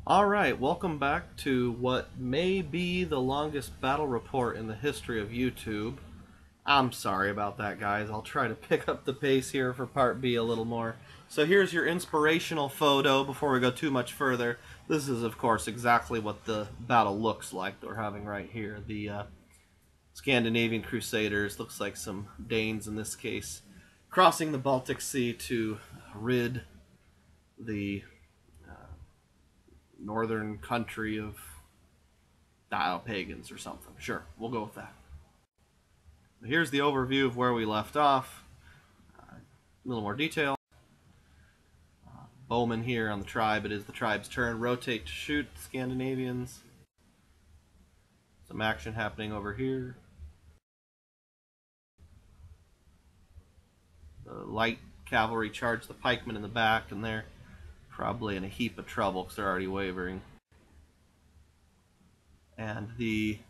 Alright, welcome back to what may be the longest battle report in the history of YouTube. I'm sorry about that, guys. I'll try to pick up the pace here for part B a little more. So here's your inspirational photo before we go too much further. This is, of course, exactly what the battle looks like that we're having right here. The Scandinavian Crusaders, looks like some Danes in this case, crossing the Baltic Sea to rid the northern country of pagans or something. Sure, we'll go with that. Here's the overview of where we left off. A little more detail. Bowman here on the tribe. It is the tribe's turn. Rotate to shoot the Scandinavians. Some action happening over here. The light cavalry charge the pikemen in the back, and they're probably in a heap of trouble because they're already wavering. And the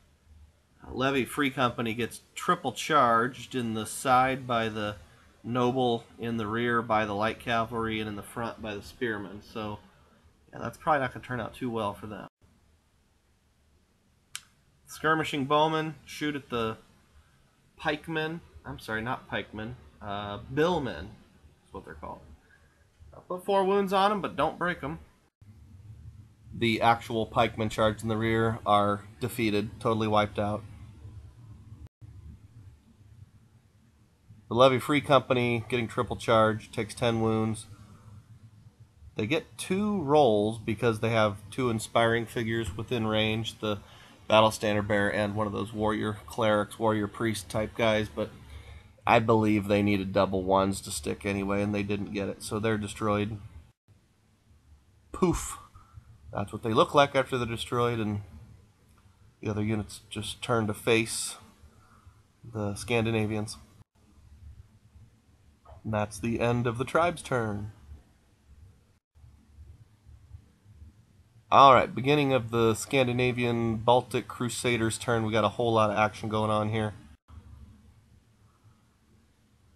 Levy Free Company gets triple charged in the side by the noble, in the rear by the light cavalry, and in the front by the spearmen. So, yeah, that's probably not going to turn out too well for them. Skirmishing bowmen shoot at the pikemen. I'm sorry, not pikemen. Billmen is what they're called. I'll put 4 wounds on them, but don't break them. The actual pikemen charged in the rear are defeated, totally wiped out. The Levy Free Company, getting triple charge, takes 10 wounds. They get 2 rolls because they have 2 inspiring figures within range, the Battle Standard Bearer and one of those warrior clerics, warrior priest type guys, but I believe they needed double 1s to stick anyway, and they didn't get it, so they're destroyed. Poof! That's what they look like after they're destroyed, and the other units just turn to face the Scandinavians. And that's the end of the tribe's turn. Alright, beginning of the Scandinavian Baltic Crusaders' turn. We got a whole lot of action going on here.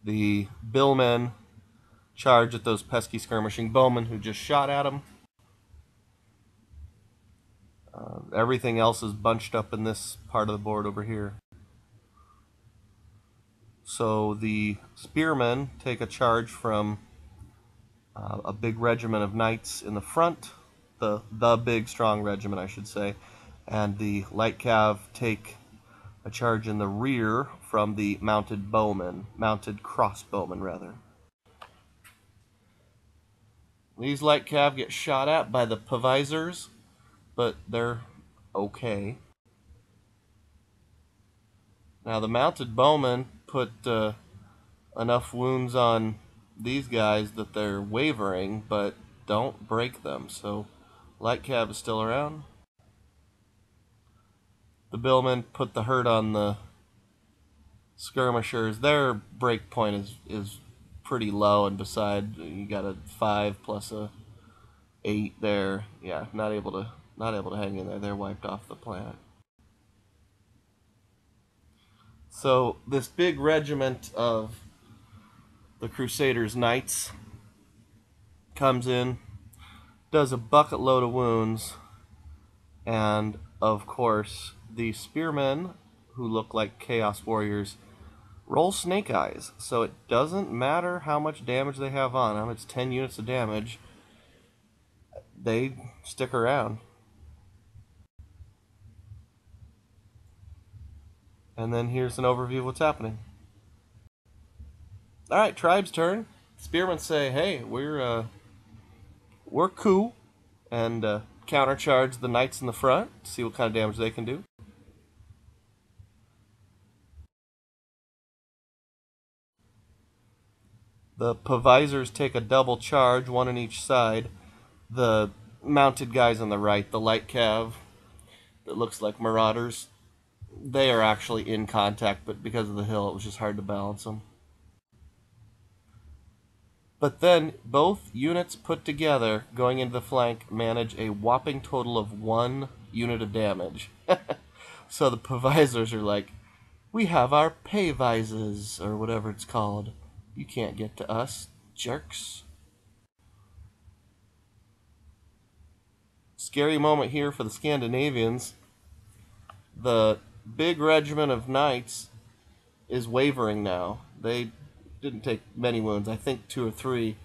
The billmen charge at those pesky skirmishing bowmen who just shot at them. Everything else is bunched up in this part of the board over here. So the spearmen take a charge from a big regiment of knights in the front, the big strong regiment I should say, and the light cav take a charge in the rear from the mounted crossbowmen rather. These light cav get shot at by the provisors, but they're okay. Now the mounted bowmen put enough wounds on these guys that they're wavering, but don't break them. So light cav is still around. The billmen put the hurt on the skirmishers. Their break point is pretty low, and beside you got a 5 plus a 8 there. Yeah, not able to hang in there. They're wiped off the planet. So this big regiment of the Crusaders Knights comes in, does a bucket load of wounds, and of course the spearmen, who look like chaos warriors, roll snake eyes. So it doesn't matter how much damage they have on them. It's 10 units of damage. They stick around. And then here's an overview of what's happening. Alright, tribe's turn. Spearmen say, hey, we're cool, and countercharge the knights in the front, see what kind of damage they can do. The provisors take a double charge, 1 on each side. The mounted guys on the right, the light cav, that looks like marauders, they are actually in contact, but because of the hill, it was just hard to balance them. But then, both units put together, going into the flank, manage a whopping total of 1 unit of damage. So the provisors are like, we have our pay vises, or whatever it's called. You can't get to us, jerks. scary moment here for the Scandinavians. The big regiment of knights is wavering now. They didn't take many wounds, I think 2 or 3,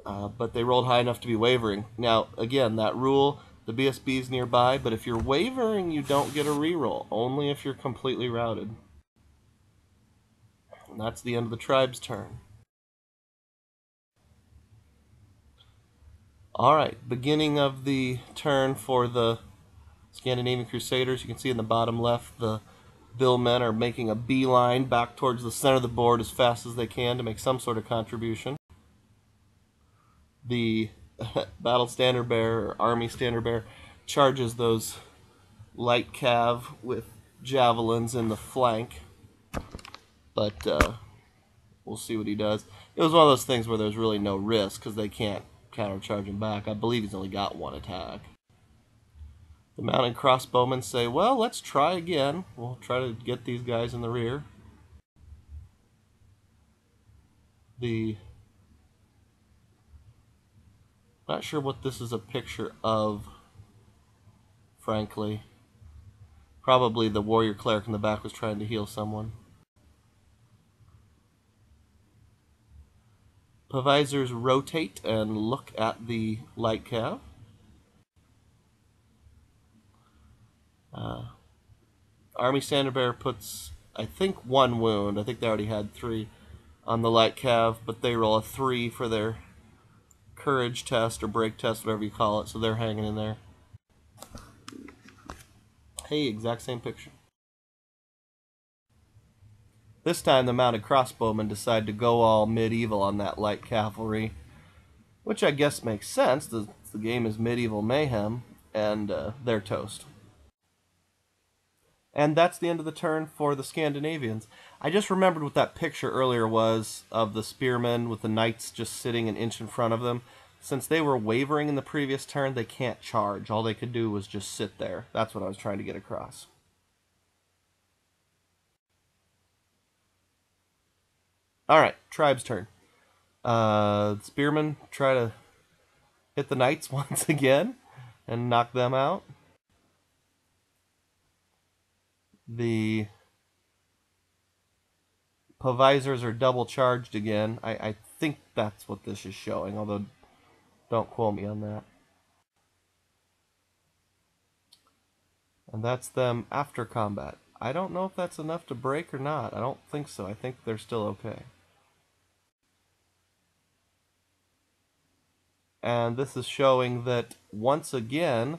but they rolled high enough to be wavering. Now, again, that rule, the BSB is nearby, but if you're wavering, you don't get a reroll, only if you're completely routed. And that's the end of the tribe's turn. Alright, beginning of the turn for the Scandinavian Crusaders. You can see in the bottom left, the billmen are making a beeline back towards the center of the board as fast as they can to make some sort of contribution. The battle standard bearer, or army standard bearer, charges those light cav with javelins in the flank. But we'll see what he does. It was one of those things where there's really no risk because they can't countercharge him back. I believe he's only got 1 attack. The mounted crossbowmen say, well, let's try again. We'll try to get these guys in the rear. Not sure what this is a picture of, frankly. Probably the warrior cleric in the back was trying to heal someone. Provisors rotate and look at the light cav. Army standard bearer puts, I think, 1 wound. I think they already had 3 on the light cav, but they roll a 3 for their courage test or break test, whatever you call it, so they're hanging in there. Hey, exact same picture. This time the mounted crossbowmen decide to go all medieval on that light cavalry, which I guess makes sense. The game is Medieval Mayhem, and they're toast. And that's the end of the turn for the Scandinavians. I just remembered what that picture earlier was of the spearmen with the knights just sitting an inch in front of them. Since they were wavering in the previous turn, they can't charge. All they could do was just sit there. That's what I was trying to get across. Alright, tribe's turn. Spearmen try to hit the knights once again and knock them out. The provisors are double charged again. I think that's what this is showing, although don't quote me on that. And that's them after combat. I don't know if that's enough to break or not. I don't think so. I think they're still okay. And this is showing that, once again,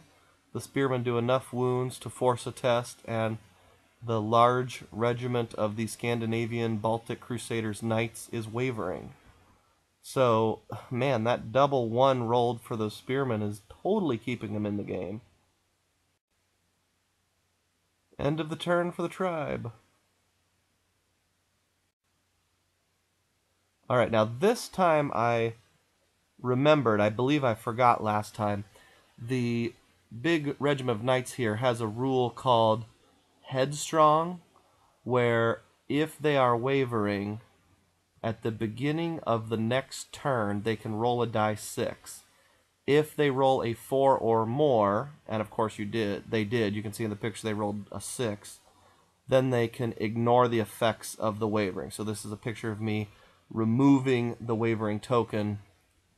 the spearmen do enough wounds to force a test, and the large regiment of the Scandinavian Baltic Crusaders Knights is wavering. So, man, that double 1 rolled for those spearmen is totally keeping them in the game. End of the turn for the tribe. Alright, now this time I remembered, I believe I forgot last time, the big regiment of knights here has a rule called headstrong, where if they are wavering, at the beginning of the next turn, they can roll a die 6. If they roll a 4 or more, and of course they did, you can see in the picture they rolled a 6, then they can ignore the effects of the wavering. So this is a picture of me removing the wavering token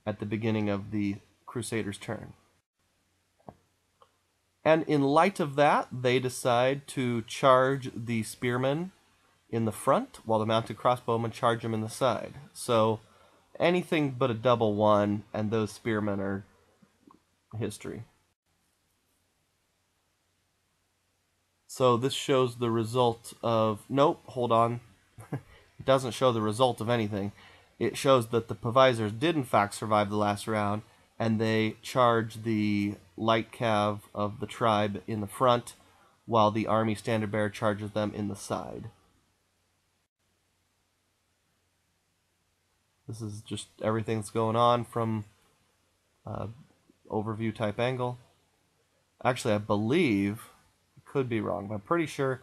at the beginning of the Crusaders' turn. And in light of that, they decide to charge the spearmen in the front, while the mounted crossbowmen charge them in the side. So anything but a double 1, and those spearmen are history. So this shows the result of... Nope, hold on. It doesn't show the result of anything. It shows that the provisors did in fact survive the last round, and they charge the light cav of the tribe in the front, while the army standard bearer charges them in the side. This is just everything that's going on from overview type angle. Actually, I believe, could be wrong, but I'm pretty sure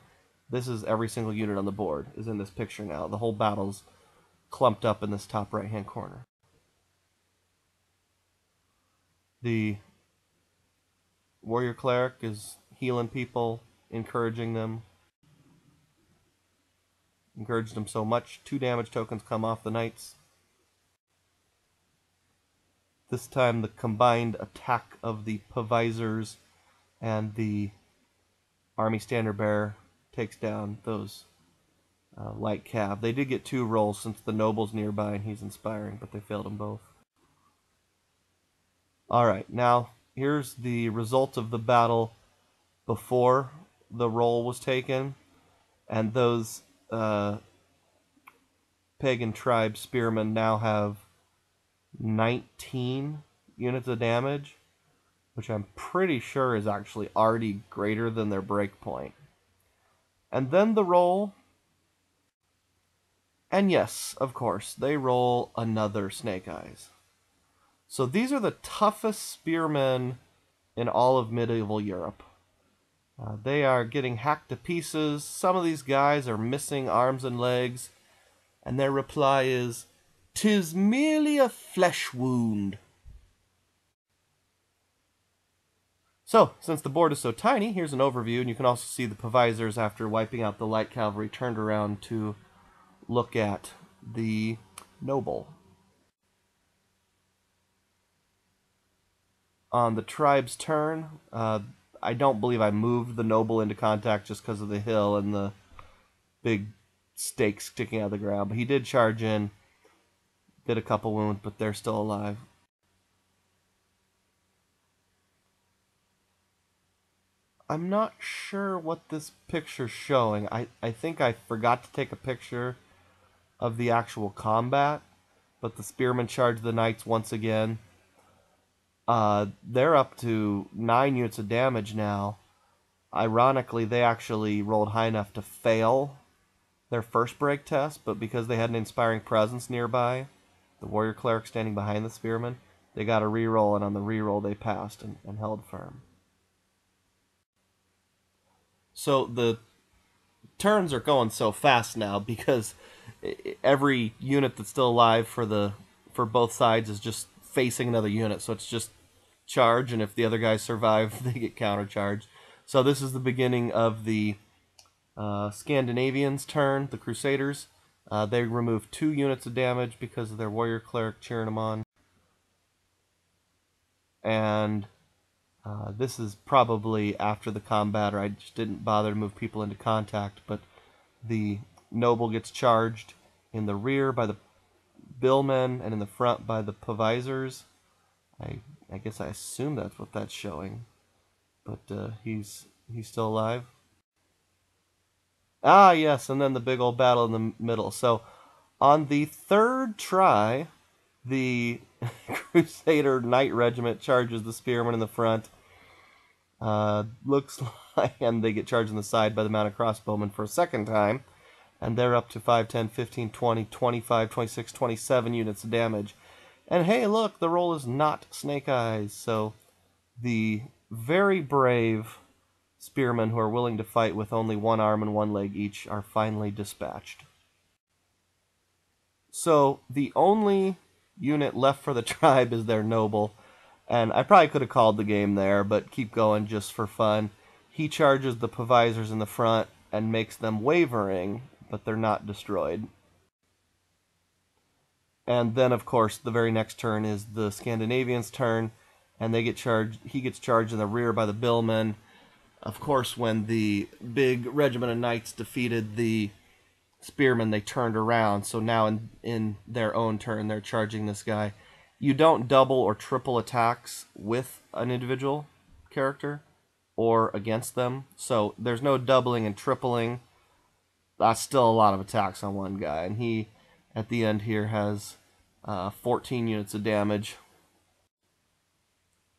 this is every single unit on the board is in this picture now. The whole battle's clumped up in this top right hand corner. The warrior cleric is healing people, encouraging them. Encouraged them so much, 2 damage tokens come off the knights. This time the combined attack of the Provisors and the Army Standard Bearer takes down those light cav. They did get 2 rolls since the noble's nearby and he's inspiring, but they failed them both. Alright, now here's the result of the battle before the roll was taken, and those pagan tribe spearmen now have 19 units of damage, which I'm pretty sure is actually already greater than their breakpoint. And then the roll, and yes, of course, they roll another Snake Eyes. So these are the toughest spearmen in all of medieval Europe. They are getting hacked to pieces. Some of these guys are missing arms and legs, and their reply is, "'Tis merely a flesh wound." So, since the board is so tiny, here's an overview, and you can also see the Provisors, after wiping out the light cavalry, turned around to look at the noble. On the tribe's turn, I don't believe I moved the noble into contact just because of the hill and the big stakes sticking out of the ground. But he did charge in, did a couple wounds, but they're still alive. I'm not sure what this picture's showing. I think I forgot to take a picture of the actual combat, but the spearmen charged the knights once again. They're up to 9 units of damage now. Ironically, they actually rolled high enough to fail their first break test, but because they had an inspiring presence nearby, the warrior cleric standing behind the spearmen, they got a reroll, and on the reroll they passed and held firm. So the turns are going so fast now because every unit that's still alive for both sides is just facing another unit, so it's just charge, and if the other guys survive, they get countercharged. So this is the beginning of the Scandinavians' turn, the Crusaders. They remove 2 units of damage because of their warrior cleric cheering them on. And this is probably after the combat, or I just didn't bother to move people into contact, but the noble gets charged in the rear by the billmen and in the front by the Provisors. I guess I assume that's what that's showing, but he's still alive. Ah, yes, and then the big old battle in the middle. So on the 3rd try, the Crusader Knight Regiment charges the spearmen in the front. Looks like, and they get charged on the side by the mounted crossbowmen for a 2nd time, and they're up to 5, 10, 15, 20, 25, 26, 27 units of damage. And hey, look, the roll is not Snake Eyes, so the very brave spearmen who are willing to fight with only 1 arm and 1 leg each are finally dispatched. So the only unit left for the tribe is their noble, and I probably could have called the game there, but keep going just for fun. He charges the Provisors in the front and makes them wavering, but they're not destroyed. And then, of course, the very next turn is the Scandinavians' turn, and they get charged. He gets charged in the rear by the billmen. Of course, when the big regiment of knights defeated the spearmen, they turned around. So now in their own turn, they're charging this guy. You don't double or triple attacks with an individual character or against them. So there's no doubling and tripling. That's still a lot of attacks on one guy. And he, at the end here, has 14 units of damage.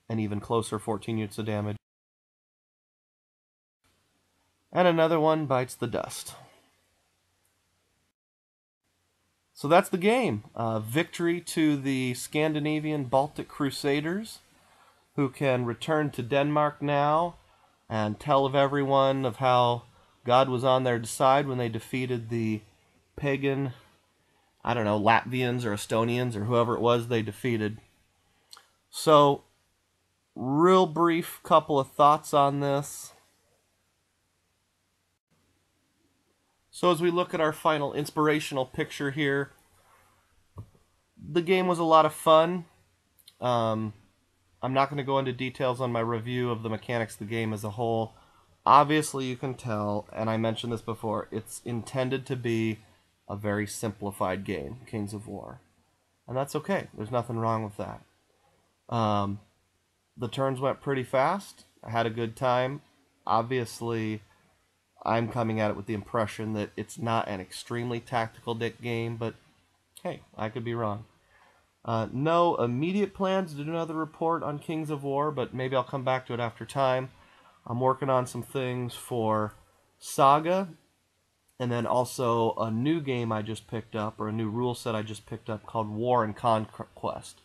And even closer, 14 units of damage. And another one bites the dust. So that's the game. Victory to the Scandinavian Baltic Crusaders, who can return to Denmark now and tell of everyone of how God was on their side when they defeated the pagan, I don't know, Latvians or Estonians or whoever it was they defeated. So real brief couple of thoughts on this. So as we look at our final inspirational picture here, the game was a lot of fun. I'm not going to go into details on my review of the mechanics of the game as a whole. Obviously, you can tell, and I mentioned this before, it's intended to be a very simplified game, Kings of War. And that's okay. There's nothing wrong with that. The turns went pretty fast. I had a good time. Obviously, I'm coming at it with the impression that it's not an extremely tactical game, but hey, I could be wrong. No immediate plans to do another report on Kings of War, but maybe I'll come back to it after time. I'm working on some things for Saga, and then also a new game I just picked up, or a new rule set I just picked up called War and Conquest.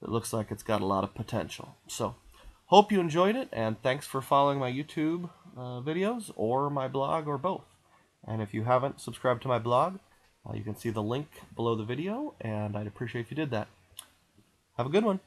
It looks like it's got a lot of potential. So, hope you enjoyed it, and thanks for following my YouTube videos, or my blog, or both. And if you haven't subscribed to my blog, you can see the link below the video, and I'd appreciate if you did that. Have a good one.